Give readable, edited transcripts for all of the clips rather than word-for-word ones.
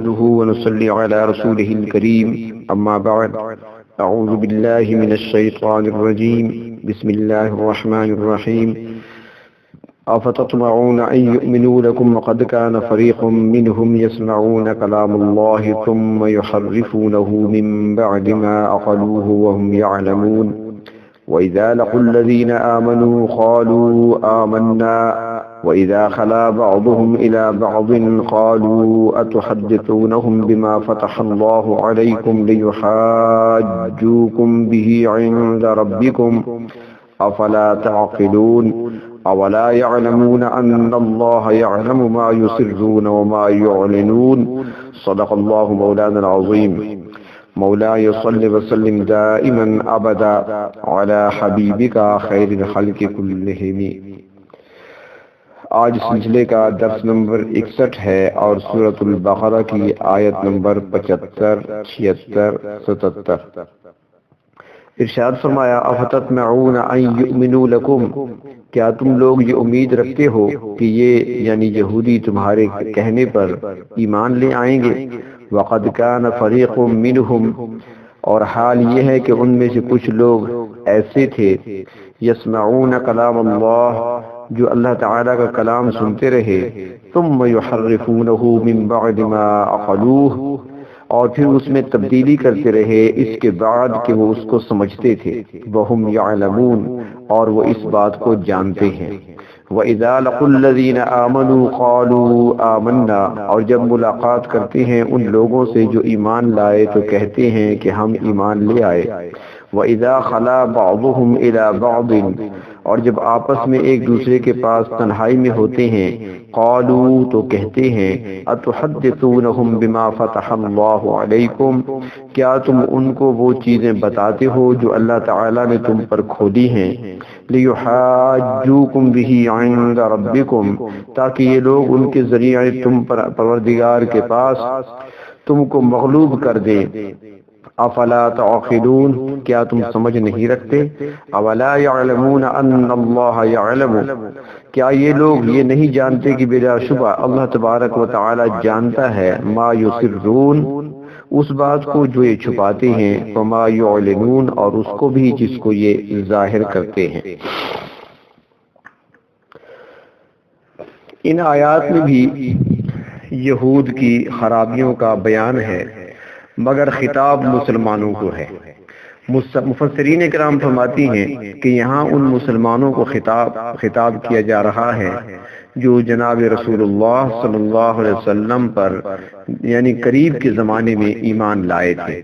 نحمده ونصلي على رسوله الكريم أما بعد أعوذ بالله من الشيطان الرجيم بسم الله الرحمن الرحيم أفتطمعون أن يؤمنوا لكم وقد كان فريق منهم يسمعون كلام الله ثم يحرفونه من بعد ما عقلوه وهم يعلمون وإذا لقوا الذين آمنوا قالوا آمنا وإذا خلا بعضهم إلى بعض قالوا أتحدثونهم بما فتح الله عليكم ليحاجوكم به عند ربكم أفلا تعقلون أولا يعلمون أن الله يعلم ما يسرون وما يعلنون صدق الله مولانا العظيم مولاي صل وسلم دائما أبدا على حبيبك خير الخلق كلهم۔ آج سلسلے کا درس نمبر 61 ہے اور سورۃ البقرہ کی آیت نمبر 75، 76، 77۔ ارشاد فرمایا افتطمعون ان یؤمنوا لکم، کیا تم لوگ یہ امید رکھتے ہو کہ یہ یعنی یہودی تمہارے کہنے پر ایمان لے آئیں گے؟ وقد کان فریق منہم، اور حال یہ ہے کہ ان میں سے کچھ لوگ ایسے تھے یسمعون کلام اللہ، جو اللہ تعالیٰ کا کلام سنتے رہے، ثم یحرفونہ من بعد ما عقلوہ، اور پھر اس میں تبدیلی کرتے رہے اس کے بعد کہ وہ اس کو سمجھتے تھے، وہم یعلمون، اور وہ اس بات کو جانتے ہیں۔ وَإِذَا لَقُوا الَّذِينَ آمَنُوا قَالُوا آمَنَّا، اور جب ملاقات کرتے ہیں ان لوگوں سے جو ایمان لائے تو کہتے ہیں کہ ہم ایمان لے آئے۔ وَإِذَا خَلَا بَعْضُهُمْ إِلَى بَعْضٍ، اور جب آپس میں ایک دوسرے کے پاس تنہائی میں ہوتے ہیں، قالوا، تو کہتے ہیں، اتحدثونہم بما فتح اللہ علیکم، کیا تم ان کو وہ چیزیں بتاتے ہو جو اللہ تعالیٰ نے تم پر کھولی ہیں، لیحاجوکم بہ عند ربکم، تاکہ یہ لوگ ان کے ذریعے تم پر پروردگار کے پاس تم کو مغلوب کر دیں۔ افلا تعقلون، کیا تم سمجھ نہیں رکھتے؟ اولا یعلمون ان اللہ یعلم، کیا یہ لوگ یہ نہیں جانتے کہ بلا شبہ اللہ تبارک و تعالی جانتا ہے ما یسرون، اس بات کو جو یہ چھپاتے ہیں، وما یعلنون، اور اس کو بھی جس کو یہ ظاہر کرتے ہیں۔ ان آیات میں بھی یہود کی خرابیوں کا بیان ہے، مگر خطاب مسلمانوں کو ہے۔ مفسرین کرام فرماتی ہیں کہ یہاں ان مسلمانوں کو خطاب کیا جا رہا ہے جو جناب رسول اللہ صلی اللہ علیہ وسلم پر یعنی قریب کے زمانے میں ایمان لائے تھے۔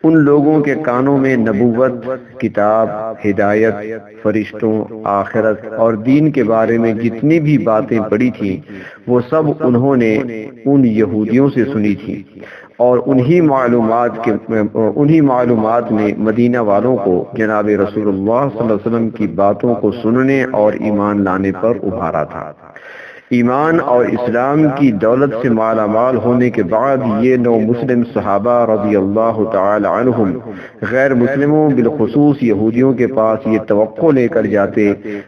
ان لوگوں کے کانوں میں نبوت، کتاب، ہدایت، فرشتوں، آخرت اور دین کے بارے میں جتنی بھی باتیں پڑی تھیں وہ سب انہوں نے ان یہودیوں سے سنی تھی، اور انہی معلومات نے مدینہ والوں کو جناب رسول اللہ صلی اللہ علیہ وسلم کی باتوں کو سننے اور ایمان لانے پر ابھارا تھا۔ ایمان اور اسلام کی دولت سے مالا مال ہونے کے بعد یہ نو مسلم صحابہ رضی اللہ تعالی عنہم غیر مسلموں بالخصوص یہودیوں کے پاس یہ توقع لے کر جاتے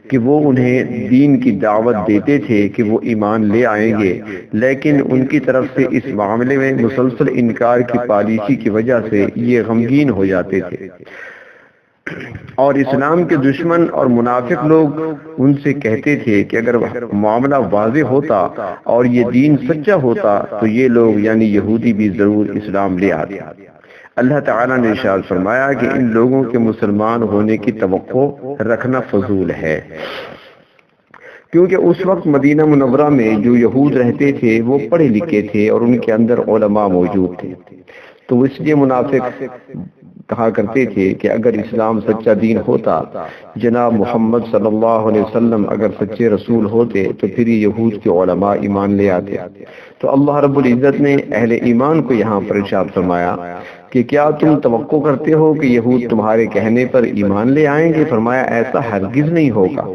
کہ وہ انہیں دین کی دعوت دیتے تھے کہ وہ ایمان لے آئیں گے، لیکن ان کی طرف سے اس معاملے میں مسلسل انکار کی پالیسی کی وجہ سے یہ غمگین ہو جاتے تھے، اور اسلام کے دشمن اور منافق لوگ ان سے کہتے تھے کہ اگر معاملہ واضح ہوتا اور یہ دین سچا ہوتا تو یہ لوگ یعنی یہودی بھی ضرور اسلام لے آتے۔ اللہ تعالیٰ نے ارشاد فرمایا کہ ان لوگوں کے مسلمان ہونے کی توقع رکھنا فضول ہے، کیونکہ اس وقت مدینہ منورہ میں جو یہود رہتے تھے وہ پڑھے لکھے تھے اور ان کے اندر علماء موجود تھے، تو اس لیے منافق کہا کرتے تھے کہ اگر اسلام سچا دین ہوتا، جناب محمد صلی اللہ علیہ وسلم اگر سچے رسول ہوتے تو پھر یہود کے علماء ایمان لے آتے۔ تو اللہ رب العزت نے اہل ایمان کو یہاں پر ارشاد فرمایا کہ کیا تم توقع کرتے ہو کہ یہود تمہارے کہنے پر ایمان لے آئیں گے؟ فرمایا ایسا ہرگز نہیں ہوگا،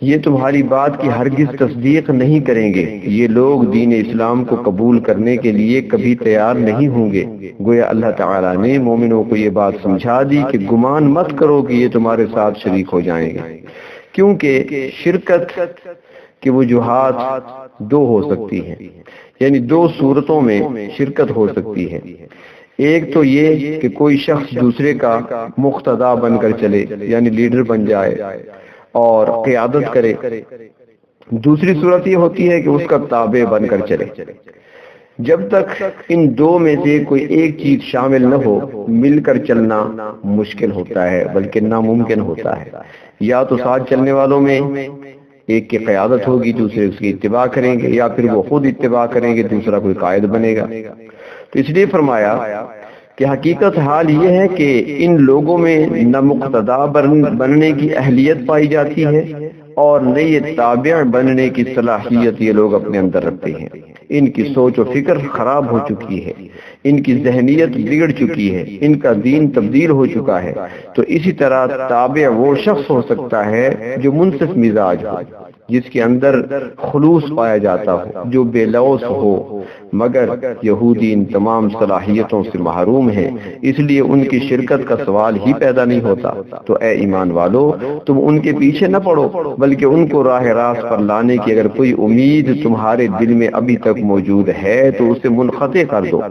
یہ تمہاری بات کی ہرگز تصدیق نہیں کریں گے، یہ لوگ دین اسلام کو قبول کرنے کے لیے کبھی تیار نہیں ہوں گے۔ گویا اللہ تعالیٰ نے مومنوں کو یہ بات سمجھا دی کہ گمان مت کرو کہ یہ تمہارے ساتھ شریک ہو جائیں گے، کیونکہ شرکت کہ وجوہات دو ہو سکتی ہیں، یعنی دو صورتوں میں شرکت ہو سکتی ہے۔ ایک تو یہ کہ کوئی شخص دوسرے کا مقتدا بن کر چلے، یعنی لیڈر بن جائے اور قیادت کرے۔ دوسری صورت یہ ہوتی ہے کہ اس کا تابع بن کر چلے۔ جب تک ان دو میں سے کوئی ایک چیز شامل نہ ہو، مل کر چلنا مشکل ہوتا ہے، بلکہ ناممکن ہوتا ہے۔ یا تو ساتھ چلنے والوں میں ایک کی قیادت ہوگی، دوسرے اس کی اتباع کریں گے، یا پھر وہ خود اتباع کریں گے، دوسرا کوئی قائد بنے گا۔ تو اس لیے فرمایا کہ حقیقت حال یہ ہے کہ ان لوگوں میں نہ مقتدا بننے کی اہلیت پائی جاتی ہے اور نہ یہ تابع بننے کی صلاحیت یہ لوگ اپنے اندر رکھتے ہیں۔ ان کی سوچ و فکر خراب ہو چکی ہے، ان کی ذہنیت بگڑ چکی ہے، ان کا دین تبدیل ہو چکا ہے۔ تو اسی طرح تابع وہ شخص ہو سکتا ہے جو منصف مزاج ہو، جس کے اندر خلوص پایا جاتا ہو، جو بے لوث ہو، مگر یہودی ان تمام صلاحیتوں سے محروم ہیں، اس لیے ان کی شرکت کا سوال ہی پیدا نہیں ہوتا۔ تو اے ایمان والو، تم ان کے پیچھے نہ پڑو، بلکہ ان کو راہ راست پر لانے کی اگر کوئی امید تمہارے دل میں ابھی تک موجود ہے تو اسے منقطع کر دو۔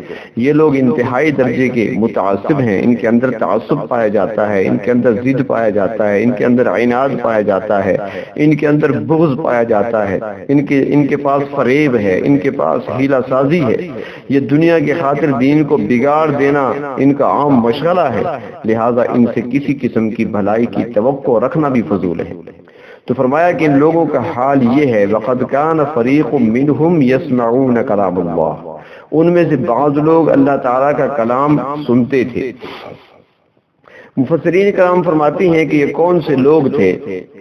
یہ لوگ انتہائی درجے کے متعصب ہیں، ان کے اندر تعصب پایا جاتا ہے، ان کے اندر ضد پایا جاتا ہے، ان کے اندر عناد پایا جاتا ہے، ان کے اندر بغض پایا جاتا ہے، ان کے پاس فریب ہے، ان کے پاس ہیلا سازی ہے۔ یہ دنیا کی خاطر دین کو بگاڑ دینا ان کا عام مشغلہ ہے، لہذا ان سے کسی قسم کی بھلائی کی توقع رکھنا بھی فضول ہے۔ تو فرمایا کہ ان لوگوں کا حال یہ ہے، وَقَدْ كَانَ فَرِيقٌ مِّنْهُمْ يَسْمَعُونَ كَلَامَ اللَّهِ، ان میں سے بعض لوگ اللہ تعالیٰ کا کلام سنتے تھے۔ مفسرین کرام فرماتے ہیں کہ یہ کون سے لوگ تھے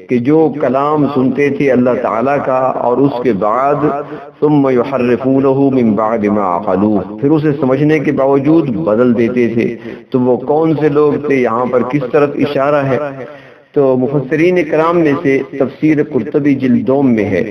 کہ جو کلام سنتے تھے اللہ تعالیٰ کا، اور اس کے بعد ثم يحرفونه من بعد ما عقلوه، پھر اسے سمجھنے کے باوجود بدل دیتے تھے۔ تو وہ کون سے لوگ تھے، یہاں پر کس طرف اشارہ ہے؟ تو مفسرین کرام میں سے تفسیر قرطبی جلد 2 میں ہے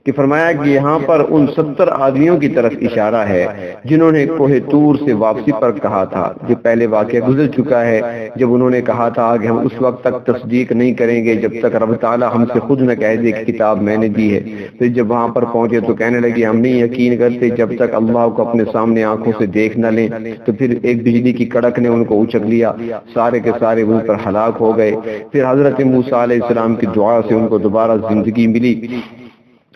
کہ فرمایا کہ یہاں پر ان 70 آدمیوں کی طرف اشارہ ہے جنہوں نے کوہ طور سے واپسی پر کہا تھا، جو پہلے واقعہ گزر چکا ہے، جب انہوں نے کہا تھا کہ ہم اس وقت تک تصدیق نہیں کریں گے جب تک رب تعالیٰ ہم سے خود نہ کہہ دے کہ کتاب میں نے دی ہے۔ پھر جب وہاں پر پہنچے تو کہنے لگے ہم نہیں یقین کرتے جب تک اللہ کو اپنے سامنے آنکھوں سے دیکھ نہ لیں۔ تو پھر ایک بجلی کی کڑک نے ان کو اچک لیا، سارے کے سارے ان پر ہلاک ہو گئے۔ پھر حضرت موسیٰ علیہ السلام کی دعا سے ان کو دوبارہ زندگی ملی۔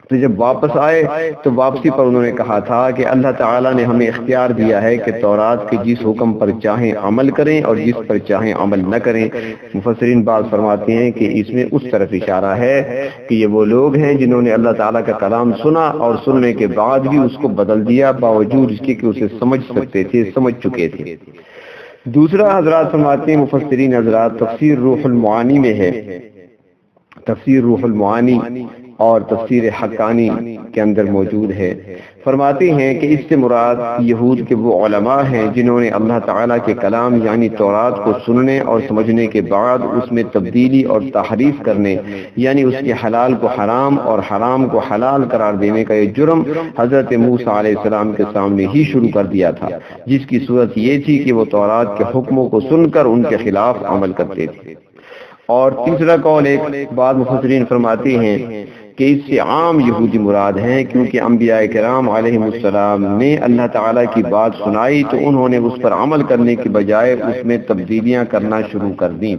تو جب واپس آئے تو واپسی پر انہوں نے کہا تھا کہ اللہ تعالیٰ نے ہمیں اختیار دیا ہے کہ تورات کے جس حکم پر چاہیں عمل کریں اور جس پر چاہیں عمل نہ کریں۔ مفسرین بعض فرماتے ہیں کہ اس میں اس طرف اشارہ ہے کہ یہ وہ لوگ ہیں جنہوں نے اللہ تعالیٰ کا کلام سنا اور سننے کے بعد بھی اس کو بدل دیا، باوجود اس کے کہ اسے سمجھ سکتے تھے، سمجھ چکے تھے۔ دوسرا حضرات فرماتے ہیں مفسرین حضرات، تفسیر روح المعانی میں ہے، تفسیر روح المعانی اور تفسیر حقانی کے اندر موجود ہے۔ فرماتے ہیں کہ اس سے مراد یہود کے وہ علماء ہیں جنہوں نے اللہ تعالیٰ کے کلام یعنی تورات کو سننے اور سمجھنے کے بعد اس میں تبدیلی اور تحریف کرنے، یعنی اس کے حلال کو حرام اور حرام کو حلال قرار دینے کا یہ جرم حضرت موسیٰ علیہ السلام کے سامنے ہی شروع کر دیا تھا، جس کی صورت یہ تھی کہ وہ تورات کے حکموں کو سن کر ان کے خلاف عمل کرتے تھے۔ اور تیسرا قول ایک بعض مفسرین فرماتے ہیں کہ اس سے عام یہودی مراد ہیں، کیونکہ انبیاء کرام علیہ السلام نے اللہ تعالیٰ کی بات سنائی تو انہوں نے اس پر عمل کرنے کے بجائے اس میں تبدیلیاں کرنا شروع کر دیں۔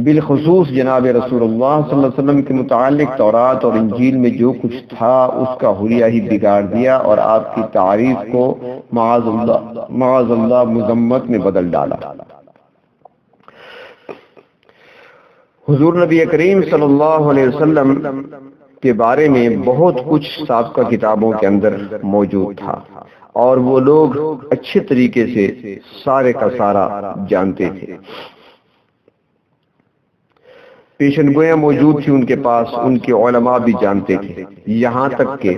بالخصوص جناب رسول اللہ صلی اللہ علیہ وسلم کے متعلق تورات اور انجیل میں جو کچھ تھا اس کا حلیہ ہی بگاڑ دیا اور آپ کی تعریف کو معاذ اللہ مذمت میں بدل ڈالا۔ حضور نبی کریم صلی اللہ علیہ وسلم کے بارے میں بہت کچھ سابقہ کتابوں کے اندر موجود تھا اور وہ لوگ اچھے طریقے سے سارے کا سارا جانتے تھے۔ پیشن گویاں موجود تھی ان کے پاس، ان کے علماء بھی جانتے تھے، یہاں تک کہ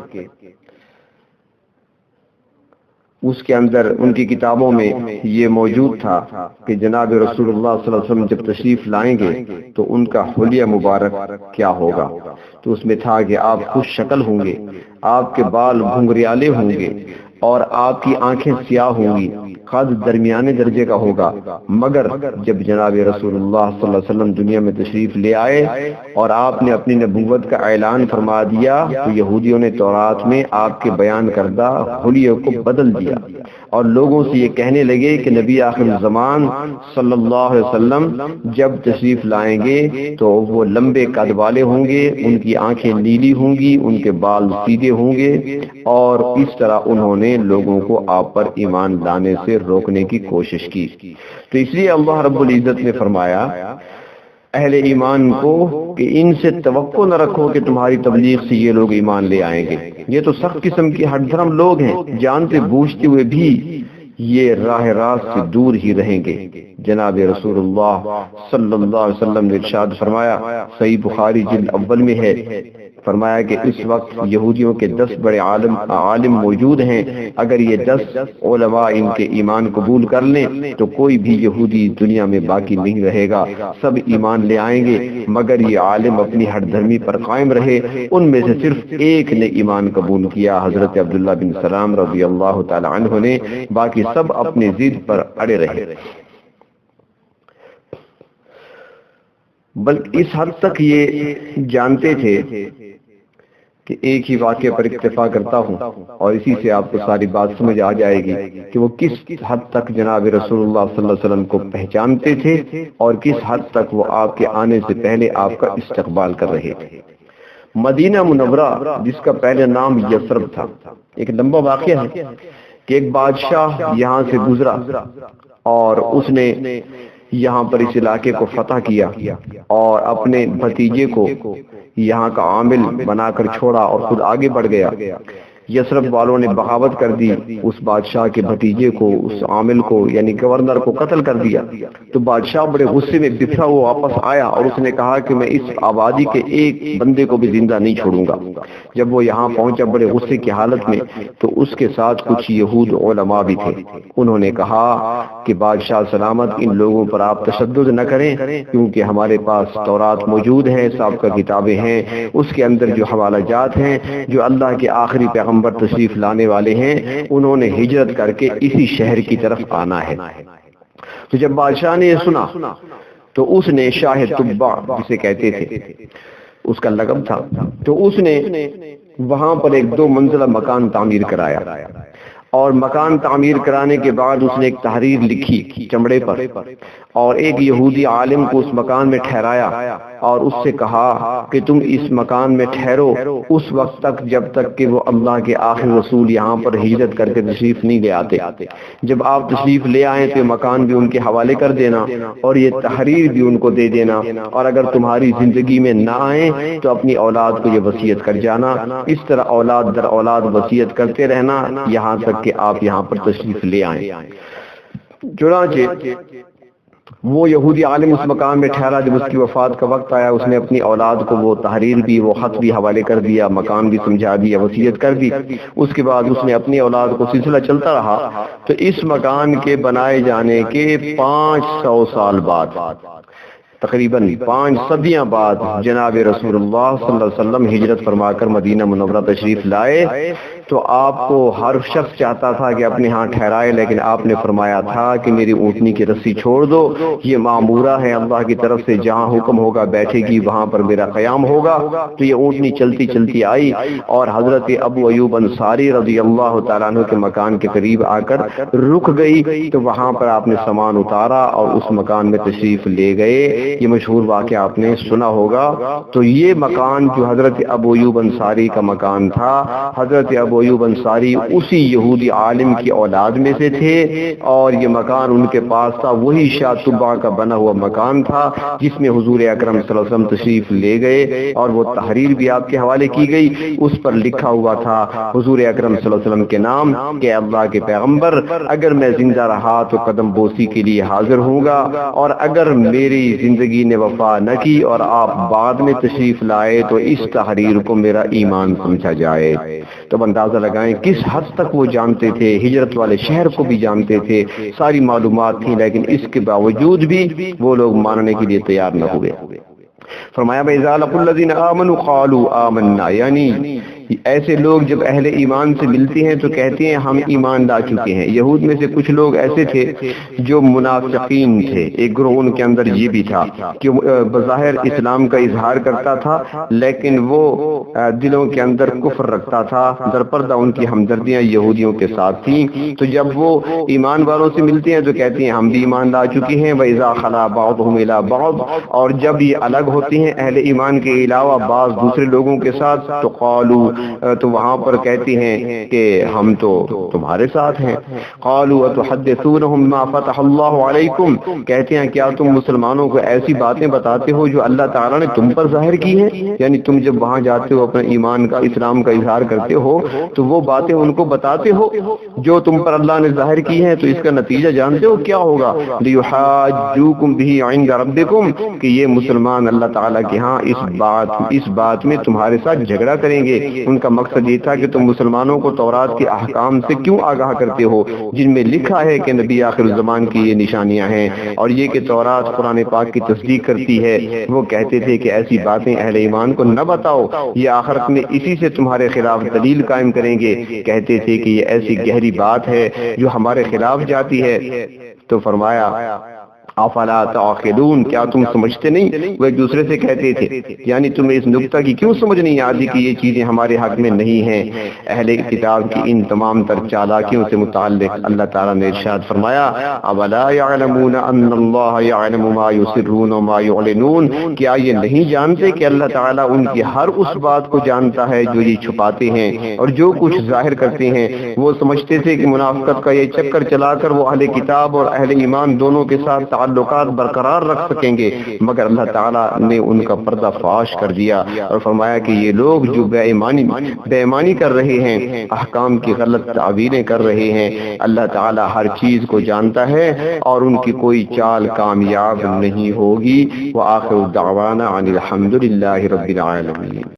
اس کے اندر ان کی کتابوں میں یہ موجود تھا کہ جناب رسول اللہ صلی اللہ علیہ وسلم جب تشریف لائیں گے تو ان کا حلیہ مبارک کیا ہوگا۔ تو اس میں تھا کہ آپ خوش شکل ہوں گے، آپ کے بال گھنگریالے ہوں گے اور آپ کی آنکھیں سیاہ ہوں گی، قد درمیانے درجے کا ہوگا، مگر جب جناب رسول اللہ صلی اللہ علیہ وسلم دنیا میں تشریف لے آئے اور آپ نے اپنی نبوت کا اعلان فرما دیا تو یہودیوں نے تورات میں آپ کے بیان کردہ حلیے کو بدل دیا اور لوگوں سے یہ کہنے لگے کہ نبی آخر زمان صلی اللہ علیہ وسلم جب تشریف لائیں گے تو وہ لمبے قد والے ہوں گے، ان کی آنکھیں نیلی ہوں گی، ان کے بال سیدھے ہوں گے، اور اس طرح انہوں نے لوگوں کو آپ پر ایمان لانے سے روکنے کی کوشش کی۔ تو اس لیے اللہ رب العزت نے فرمایا اہل ایمان کو کہ ان سے توقع نہ رکھو کہ تمہاری تبلیغ سے یہ لوگ ایمان لے آئیں گے، یہ تو سخت قسم کے ہٹ دھرم لوگ ہیں، جانتے بوجھتے ہوئے بھی یہ راہ راست سے دور ہی رہیں گے۔ جناب رسول اللہ صلی اللہ علیہ وسلم نے ارشاد فرمایا، صحیح بخاری جلد اول میں ہے، فرمایا کہ اس وقت یہودیوں کے 10 بڑے عالم موجود ہیں، اگر یہ 10 علماء ان کے ایمان قبول کر لیں تو کوئی بھی یہودی دنیا میں باقی نہیں رہے گا، سب ایمان لے آئیں گے، مگر یہ عالم اپنی ہٹ دھرمی پر قائم رہے۔ ان میں سے صرف ایک نے ایمان قبول کیا، حضرت عبداللہ بن سلام رضی اللہ تعالی عنہ نے، باقی سب اپنی ضد پر اڑے رہے۔ بلکہ اس حد تک یہ جانتے تھے کہ ایک ہی واقعے پر اکتفا کرتا ہوں اور اسی سے آپ کو ساری بات سمجھ آ جائے گی کہ وہ کس حد تک جناب رسول اللہ صلی اللہ علیہ وسلم کو پہچانتے تھے اور کس حد تک وہ آپ کے آنے سے پہلے آپ کا استقبال کر رہے تھے۔ مدینہ منورہ، جس کا پہلے نام یثرب تھا، ایک لمبا واقعہ ہے کہ ایک بادشاہ یہاں سے گزرا اور اس نے یہاں پر اس علاقے کو فتح کیا اور اپنے بھتیجے کو یہاں کا عامل بنا کر چھوڑا اور خود آگے بڑھ گیا۔ یثرب والوں نے بغاوت کر دی، اس بادشاہ کے بھتیجے کو، اس عامل کو یعنی گورنر کو قتل کر دیا۔ تو بادشاہ بڑے غصے میں بکھرا ہوا واپس آیا اور اس نے کہا کہ میں اس آبادی کے ایک بندے کو بھی زندہ نہیں چھوڑوں گا۔ جب وہ یہاں پہنچا بڑے غصے کی حالت میں تو اس کے ساتھ کچھ یہود علماء بھی تھے، انہوں نے کہا کہ بادشاہ سلامت، ان لوگوں پر آپ تشدد نہ کریں، کیونکہ ہمارے پاس تورات موجود ہے، سابقہ کتابیں ہیں، اس کے اندر جو حوالہ جات ہیں، جو اللہ کے آخری پیغمبر تشریف لانے والے ہیں، انہوں نے ہجرت کر کے اسی شہر کی طرف آنا ہے۔ تو جب بادشاہ نے یہ سنا تو اس نے شاہ طبع جسے کہتے تھے، اس کا لقب تھا، تو اس نے وہاں پر ایک 2 منزلہ مکان تعمیر کرایا، اور مکان تعمیر کرانے کے بعد اس نے ایک تحریر لکھی چمڑے پر اور ایک یہودی عالم کو اس مکان میں ٹھہرایا اور اس سے کہا کہ تم اس مکان میں ٹھہرو اس وقت تک جب تک کہ وہ اللہ کے آخری رسول یہاں پر ہجرت کر کے تشریف نہیں لے آتے۔ جب آپ تشریف لے آئیں تو مکان بھی ان کے حوالے کر دینا اور یہ تحریر بھی ان کو دے دینا، اور اگر تمہاری زندگی میں نہ آئیں تو اپنی اولاد کو یہ وصیت کر جانا۔ اس طرح اولاد در اولاد وصیت کرتے رہنا یہاں تک کہ آپ یہاں پر تشریف لے آئیں۔ چنانچہ وہ یہودی عالم اس مکان میں ٹھہرا، جب اس کی وفات کا وقت آیا اس نے اپنی اولاد کو وہ تحریر بھی، وہ خط بھی حوالے کر دیا، مکان بھی سمجھا دیا، وصیت کر دی۔ اس کے بعد اس نے اپنی اولاد کو سلسلہ چلتا رہا تو اس مکان کے بنائے جانے کے 500 سال بعد، تقریباً 5 صدیاں بعد، جناب رسول اللہ صلی اللہ علیہ وسلم ہجرت فرما کر مدینہ منورہ تشریف لائے تو آپ کو ہر شخص چاہتا تھا کہ اپنے ہاں ٹھہرائے، لیکن آپ نے فرمایا تھا کہ میری اونٹنی کی رسی چھوڑ دو، یہ معمورہ ہے اللہ کی طرف سے، جہاں حکم ہوگا بیٹھے گی وہاں پر میرا قیام ہوگا۔ تو یہ اونٹنی چلتی چلتی آئی اور حضرت ابو ایوب انصاری رضی اللہ تعالیٰ عنہ کے مکان کے قریب آ کر رک گئی، تو وہاں پر آپ نے سامان اتارا اور اس مکان میں تشریف لے گئے۔ یہ مشہور واقعہ آپ نے سنا ہوگا۔ تو یہ مکان جو حضرت ابو ایوب انصاری کا مکان تھا، حضرت ابو ایوب انصاری اسی یہودی عالم کی اولاد میں سے تھے اور یہ مکان ان کے پاس تھا، وہی شاہ طبع کا بنا ہوا مکان تھا جس میں حضور اکرم صلی اللہ علیہ وسلم تشریف لے گئے، اور وہ تحریر بھی آپ کے حوالے کی گئی، اس پر لکھا ہوا تھا حضور اکرم صلی اللہ علیہ وسلم کے نام کہ اللہ کے پیغمبر، اگر میں زندہ رہا تو قدم بوسی کے لیے حاضر ہوں گا، اور اگر میری زندگی نے وفا نہ کی اور آپ بعد میں تشریف لائے تو اس تحریر کو میرا ایمان سمجھا جائے۔ تو اندازہ لگائیں کس حد تک وہ جانتے تھے، ہجرت والے شہر کو بھی جانتے تھے، ساری معلومات تھی، لیکن اس کے باوجود بھی وہ لوگ ماننے کے لیے تیار نہ ہوئے۔ فرمایا بَإِذَا لَقُوا الَّذِينَ آمَنُوا قَالُوا آمَنَّا، یعنی ایسے لوگ جب اہل ایمان سے ملتے ہیں تو کہتے ہیں ہم ایمان لا چکے ہیں۔ یہود میں سے کچھ لوگ ایسے تھے جو منافقین تھے، ایک گروہ ان کے اندر یہ بھی تھا کہ بظاہر اسلام کا اظہار کرتا تھا لیکن وہ دلوں کے اندر کفر رکھتا تھا، درپردہ ان کی ہمدردیاں یہودیوں کے ساتھ تھیں۔ تو جب وہ ایمان والوں سے ملتے ہیں تو کہتے ہیں ہم بھی ایمان لا چکے ہیں۔ وَإِذَا خَلَا بَعْضُهُمْ إِلَىٰ بَعْضٍ، اور جب یہ الگ ہوتے ہیں اہل ایمان کے علاوہ بعض دوسرے لوگوں کے ساتھ تو قالوا، تو وہاں پر کہتے ہیں کہ ہم تو تمہارے ساتھ ہیں۔ قالوا وَتُحَدِّثُونَهُم مَّا فَتَحَ اللَّهُ عَلَيْكُمْ، کہتے ہیں کیا تم مسلمانوں کو ایسی باتیں بتاتے ہو جو اللہ تعالیٰ نے تم پر ظاہر کی ہیں؟ یعنی تم جب وہاں جاتے ہو اپنے ایمان کا اسلام کا اظہار کرتے ہو تو وہ باتیں ان کو بتاتے ہو جو تم پر اللہ نے ظاہر کی ہیں، تو اس کا نتیجہ جانتے ہو کیا ہوگا؟ لِيُحَاجُّوكُمْ بِهِ عِندَ رَبِّكُمْ، کہ یہ مسلمان اللہ تعالیٰ کے ہاں اس بات میں تمہارے ساتھ جھگڑا کریں گے۔ ان کا مقصد یہ تھا کہ تم مسلمانوں کو تورات کے احکام سے کیوں آگاہ کرتے ہو جن میں لکھا ہے کہ نبی آخر الزمان کی یہ نشانیاں ہیں، اور یہ کہ تورات قرآن پاک کی تصدیق کرتی ہے۔ وہ کہتے تھے کہ ایسی باتیں اہل ایمان کو نہ بتاؤ، یہ آخرت میں اسی سے تمہارے خلاف دلیل قائم کریں گے۔ کہتے تھے کہ یہ ایسی گہری بات ہے جو ہمارے خلاف جاتی ہے۔ تو فرمایا افلا تعقلون، کیا تم سمجھتے نہیں؟ وہ ایک دوسرے سے کہتے تھے یعنی تمہیں اس نکتہ کی کیوں سمجھ نہیں آتی کہ یہ چیزیں ہمارے حق میں نہیں ہیں؟ اہل کتاب کی ان تمام تر چالاکیوں سے متعلق اللہ تعالیٰ نے ارشاد فرمایا اولا يعلمون ان اللہ يعلم ما يسرون وما يعلنون، کیا یہ نہیں جانتے کہ اللہ تعالیٰ ان کی ہر اس بات کو جانتا ہے جو یہ چھپاتے ہیں اور جو کچھ ظاہر کرتے ہیں۔ وہ سمجھتے تھے کہ منافقت کا یہ چکر چلا کر وہ اہل کتاب اور اہل ایمان دونوں کے ساتھ تعلقات برقرار رکھ سکیں گے، مگر اللہ تعالیٰ نے ان کا پردہ فاش کر دیا اور فرمایا کہ یہ لوگ جو بے ایمانی کر رہے ہیں، احکام کی غلط تعبیریں کر رہے ہیں، اللہ تعالیٰ ہر چیز کو جانتا ہے اور ان کی کوئی چال کامیاب نہیں ہوگی۔ وآخر دعوانا عن الحمد للہ رب العالمین۔